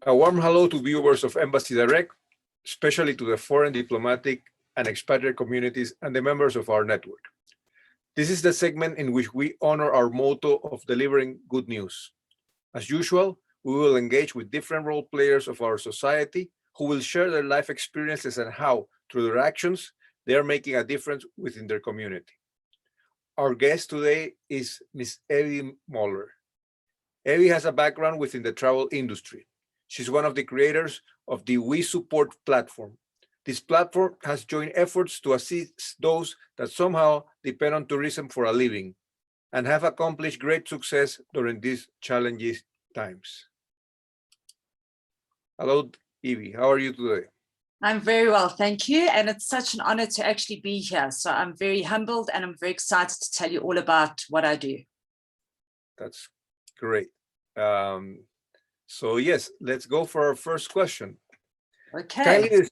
A warm hello to viewers of Embassy Direct, especially to the foreign diplomatic and expatriate communities and the members of our network. This is the segment in which we honor our motto of delivering good news. As usual, we will engage with different role players of our society who will share their life experiences and how, through their actions, they are making a difference within their community. Our guest today is Ms. Evi Moller. Evi has a background within the travel industry. She's one of the creators of the We Support platform. This platform has joined efforts to assist those that somehow depend on tourism for a living and have accomplished great success during these challenging times. Hello, Evi. How are you today? I'm very well, thank you. And it's such an honor to actually be here. So I'm very humbled and I'm very excited to tell you all about what I do. That's great. So yes, let's go for our first question. Okay.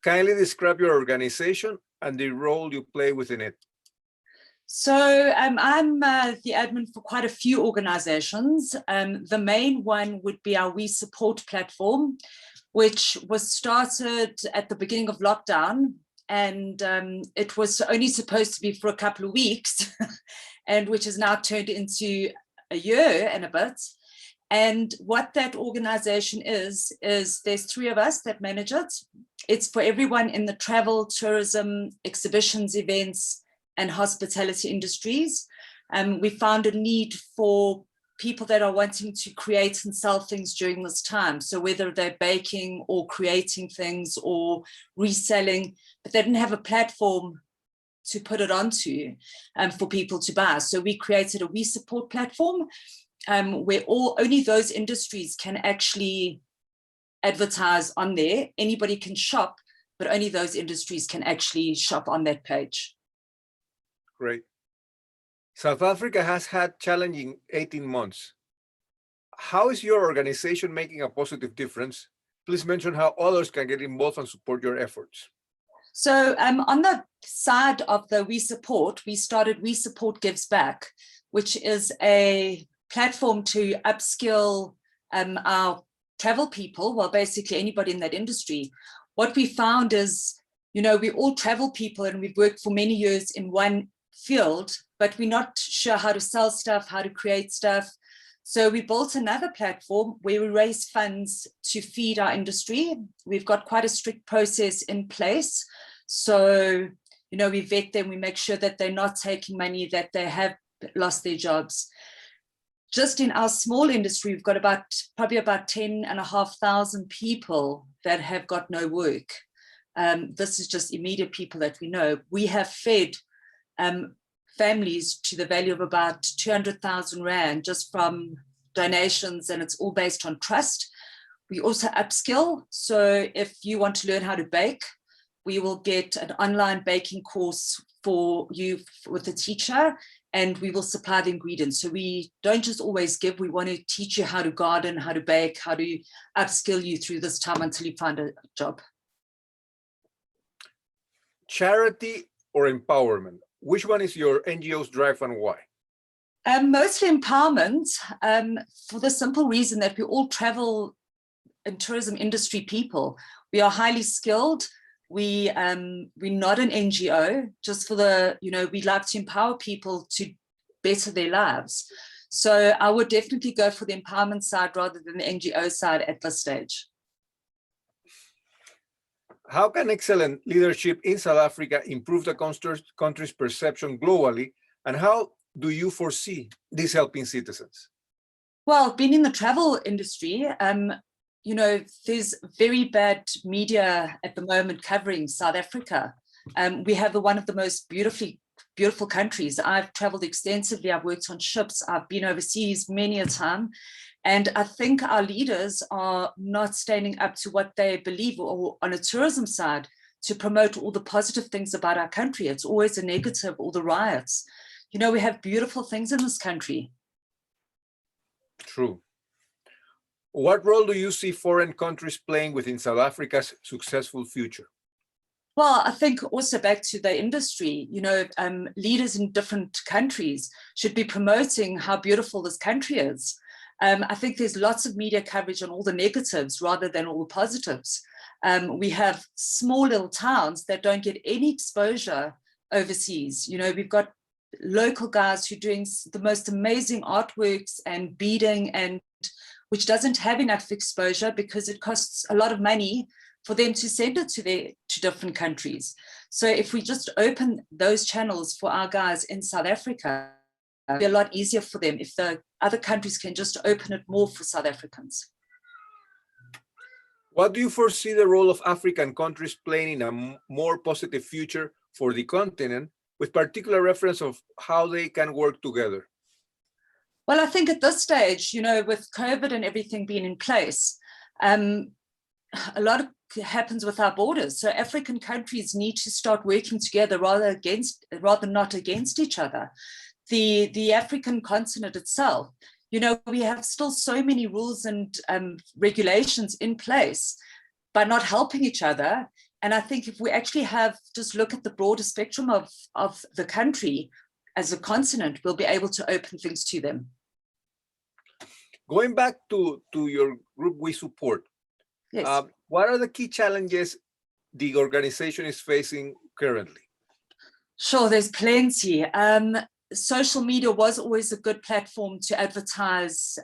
Kindly describe your organization and the role you play within it. So I'm the admin for quite a few organizations. The main one would be our We Support platform, which was started at the beginning of lockdown. And it was only supposed to be for a couple of weeks, and which has now turned into a year and a bit. And what that organization is there's 3 of us that manage it. It's for everyone in the travel, tourism, exhibitions, events, and hospitality industries. We found a need for people that are wanting to create and sell things during this time. So whether they're baking or creating things or reselling, but they didn't have a platform to put it onto for people to buy. So we created a We Support platform where only those industries can actually advertise on there. Anybody can shop, but only those industries can actually shop on that page. Great. South Africa has had challenging 18 months. How is your organization making a positive difference? Please mention how others can get involved and support your efforts. So on the side of the We Support, we started We Support Gives Back, which is a platform to upskill our travel people, well, basically anybody in that industry. What we found is, you know, we all travel people and we've worked for many years in one field, but we're not sure how to sell stuff, how to create stuff. So we built another platform where we raise funds to feed our industry. We've got quite a strict process in place. So, you know, we vet them, we make sure that they're not taking money, that they have lost their jobs. Just in our small industry, we've got probably about 10,500 people that have got no work. This is just immediate people that we know. We have fed families to the value of about 200,000 Rand just from donations, and it's all based on trust. We also upskill. So if you want to learn how to bake, we will get an online baking course for you with a teacher, and we will supply the ingredients. So we don't just always give, we want to teach you how to garden, how to bake, how to upskill you through this time until you find a job. Charity or empowerment? Which one is your NGO's drive and why? Mostly empowerment, for the simple reason that we all travel and tourism industry people. We are highly skilled. We're not an NGO, just for the, you know, we like to empower people to better their lives. So I would definitely go for the empowerment side rather than the NGO side at this stage. How can excellent leadership in South Africa improve the country's perception globally, and how do you foresee this helping citizens? Well, being in the travel industry, you know, there's very bad media at the moment covering South Africa. We have one of the most beautiful countries. I've traveled extensively. I've worked on ships. I've been overseas many a time. And I think our leaders are not standing up to what they believe, or on a tourism side, to promote all the positive things about our country. It's always a negative, all the riots. You know, we have beautiful things in this country. True. What role do you see foreign countries playing within South Africa's successful future? Well, I think also back to the industry, you know, leaders in different countries should be promoting how beautiful this country is. I think there's lots of media coverage on all the negatives rather than all the positives. We have small little towns that don't get any exposure overseas. We've got local guys who are doing the most amazing artworks and beading, and which doesn't have enough exposure because it costs a lot of money for them to send it to different countries. So if we just open those channels for our guys in South Africa, it'll be a lot easier for them if the other countries can just open it more for South Africans. What do you foresee the role of African countries playing in a more positive future for the continent, with particular reference of how they can work together? Well, I think at this stage, with COVID and everything being in place, a lot happens with our borders. So African countries need to start working together rather not against each other. The African continent itself, we have still so many rules and regulations in place by not helping each other. And I think if we actually just look at the broader spectrum of the country as a continent, we'll be able to open things to them. Going back to your group We Support, yes. What are the key challenges the organization is facing currently? Sure, there's plenty. Social media was always a good platform to advertise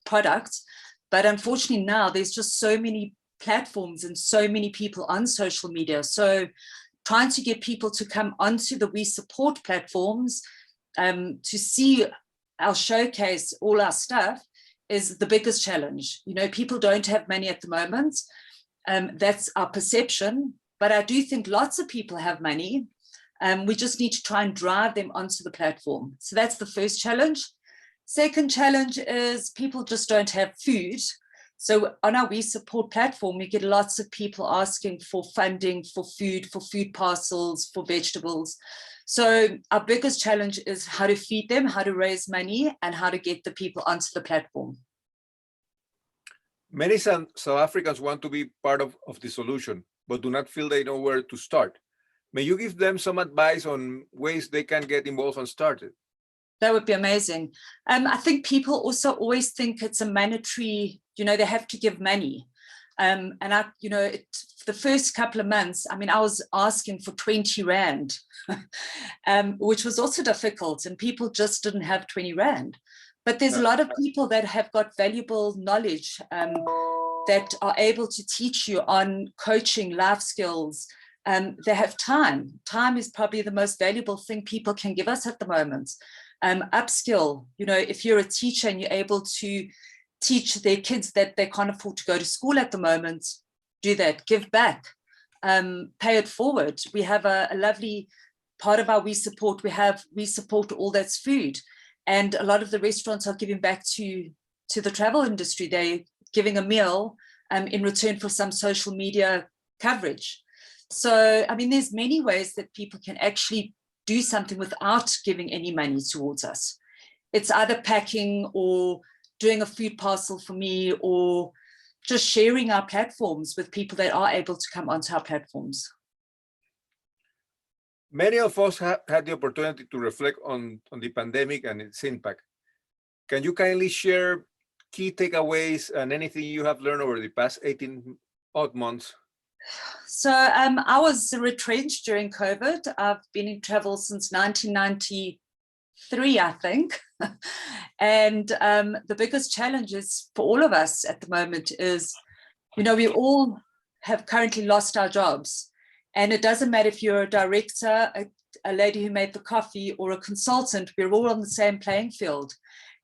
products, but unfortunately now there's just so many platforms and so many people on social media. So trying to get people to come onto the We Support platforms to see our showcase, all our stuff, is the biggest challenge. People don't have money at the moment. That's our perception, but I do think lots of people have money. We just need to try and drive them onto the platform. So that's the first challenge. Second challenge is people just don't have food. So on our We Support platform, we get lots of people asking for funding for food parcels, for vegetables. So our biggest challenge is how to feed them, how to raise money, and how to get the people onto the platform. Many South Africans want to be part of the solution, but do not feel they know where to start. May you give them some advice on ways they can get involved and started? That would be amazing. I think people also always think it's a mandatory, they have to give money. And the first couple of months, I was asking for 20 Rand, which was also difficult, and people just didn't have 20 Rand. But there's a lot of people that have got valuable knowledge that are able to teach you on coaching, life skills. They have time. Time is probably the most valuable thing people can give us at the moment. Upskill, if you're a teacher and you're able to teach their kids that they can't afford to go to school at the moment, do that. Give back, pay it forward. We have a lovely part of our We Support. We support All That's Food, and a lot of the restaurants are giving back to the travel industry. They're giving a meal in return for some social media coverage. So there's many ways that people can actually do something without giving any money towards us. It's either packing or doing a food parcel for me, or just sharing our platforms with people that are able to come onto our platforms. Many of us have had the opportunity to reflect on the pandemic and its impact. Can you kindly share key takeaways and anything you have learned over the past 18 odd months? So I was retrenched during COVID. I've been in travel since 1993, I think. And the biggest challenges for all of us at the moment is, we all have currently lost our jobs. And it doesn't matter if you're a director, a lady who made the coffee, or a consultant, we're all on the same playing field.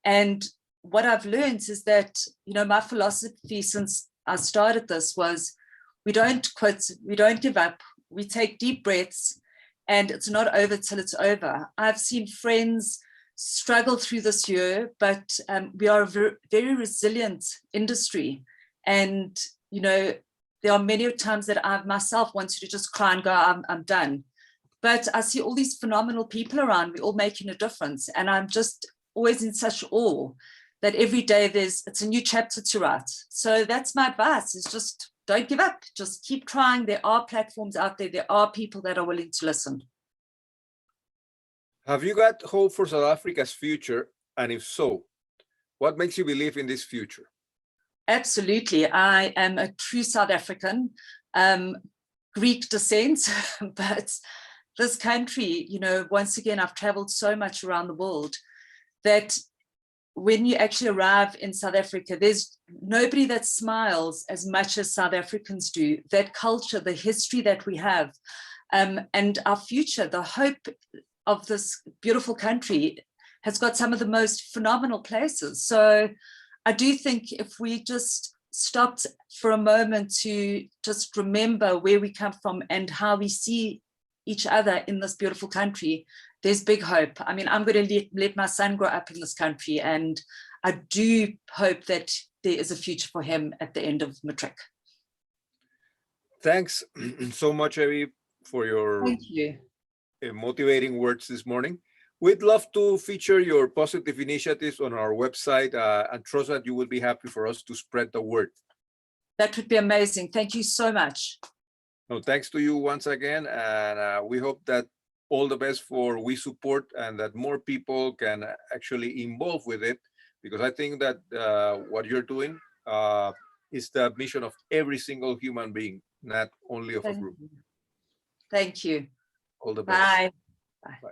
And what I've learned is that, my philosophy since I started this was, we don't quit, we don't give up, we take deep breaths, and it's not over till it's over. I've seen friends struggle through this year, but we are a very, very resilient industry. And, there are many times that I've myself wanted to just cry and go, I'm done. But I see all these phenomenal people around, we're all making a difference. And I'm just always in such awe that every day it's a new chapter to write. So that's my advice, is just don't give up, just keep trying. There are platforms out there. There are people that are willing to listen. Have you got hope for South Africa's future? And if so, What makes you believe in this future? Absolutely. I am a true South African, Greek descent, but this country, you know, once again, I've traveled so much around the world that when you actually arrive in South Africa, there's nobody that smiles as much as South Africans do. That culture, the history that we have, and our future, the hope of this beautiful country has got some of the most phenomenal places. So I do think if we just stopped for a moment to just remember where we come from and how we see each other in this beautiful country, there's big hope. I mean, I'm going to let my son grow up in this country, and I do hope that there is a future for him at the end of matric. Thanks so much, Evi, for your Thank you. Motivating words this morning. We'd love to feature your positive initiatives on our website and trust that you will be happy for us to spread the word. That would be amazing. Thank you so much. No, thanks to you once again, and we hope that all the best for We Support and that more people can actually involve with it, because I think that what you're doing is the mission of every single human being, not only of a group. Thank you. All the best. Bye. Bye.